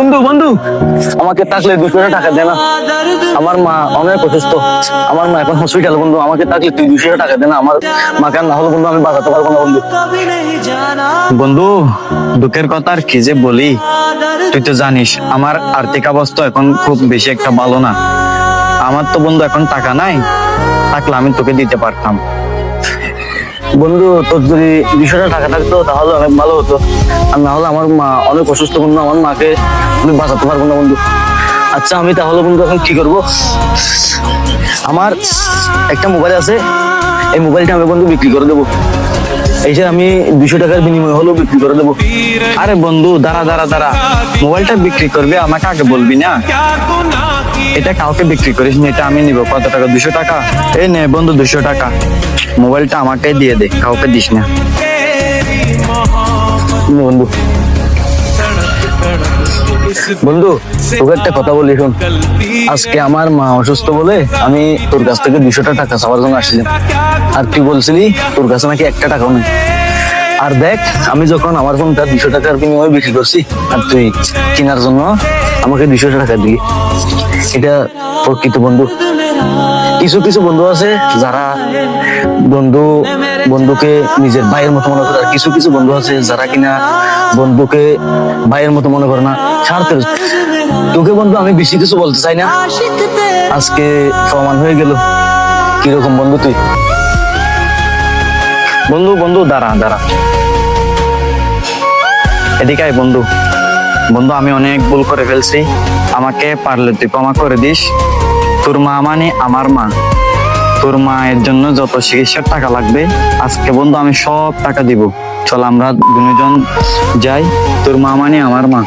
বন্ধু বন্ধু আমাকে থাকলে 200 টাকা দে না। আমার মা অনেক অসুস্থ, আমার মা এখন হসপিটাল। বন্ধু আমাকে থাকলে তুই 200 টাকা দে না, আমার মাকে না হলে বন্ধু আমি বাঁচাতে পারবো না। বন্ধু বন্ধু দুঃখের কথা আর কি যে বলি, তুই তো জানিস আমার আর্থিক অবস্থা এখন খুব বেশি একটা ভালো না। আমার তো বন্ধু এখন টাকা নাই, থাকলে আমি তোকে দিতে পারতাম। বন্ধু তোর যদি 200 টাকা থাকতো তাহলে অনেক ভালো হতো, আর না হলে আমার মা অনেক অসুস্থ। বন্ধু আমার মাকে আমি বাঁচাতে পারবো না বন্ধু। আচ্ছা আমি তাহলে বন্ধু এখন কি করবো, আমার একটা মোবাইল আছে, এই মোবাইলটা আমি বন্ধু বিক্রি করে দেবো। এই যে আমি 200 টাকার বিনিময়ে হলেও বিক্রি করে দেবো। আরে বন্ধু দাঁড়া দাঁড়া দাঁড়া, মোবাইলটা বিক্রি করবে আমাকে আগে বলবি না? এটা কাউকে বিক্রি করিস না, এটা আমি নিব। কত টাকা? 200 টাকা। এই নে বন্ধু 200 টাকা, মোবাইলটা আমাকে দিয়ে দে, কাউকে দিস না। বন্ধু বন্ধু তোকে একটা কথা বলি শোন, আজকে আমার মা অসুস্থ বলে আমি তোর কাছ থেকে 200 টাকা চাওয়ার জন্য আসছিলাম। আর তুই বলছিলি তোর কাছে নাকি একটা টাকাও নেই। আর দেখ আমি যখন আমার ফোনটা 200 টাকার বিনিময়ে বিক্রি করছি, আর তুই কেনার জন্য আমাকে 200 টাকা দিলি, এটা প্রকৃত বন্ধু। কিছু কিছু বন্ধু আছে যারা বন্ধুকে নিজের ভাইয়ের মতো মনে করে, আর কিছু কিছু বন্ধু আছে যারা কিনা বন্ধুকে ভাইয়ের মতো মনে করে না, স্বার্থের। তোকে বন্ধু আমি বেশি কিছু বলতে চাই না, আজকে প্রমাণ হয়ে গেল কিরকম বন্ধু তুই। বন্ধু বন্ধু দাঁড়া দাঁড়া, এদিকে আয় বন্ধু। বন্ধু আমি অনেক ভুল করে ফেলছি, আমাকে পারলে তুই ক্ষমা করে দিস। তোর মা মানে আমার মা, তোর মায়ের জন্য যত চিকিৎসার টাকা লাগবে আজকে বন্ধু আমি সব টাকা দিব। চল আমরা দুজন যাই, তোর মা মানে আমার মা।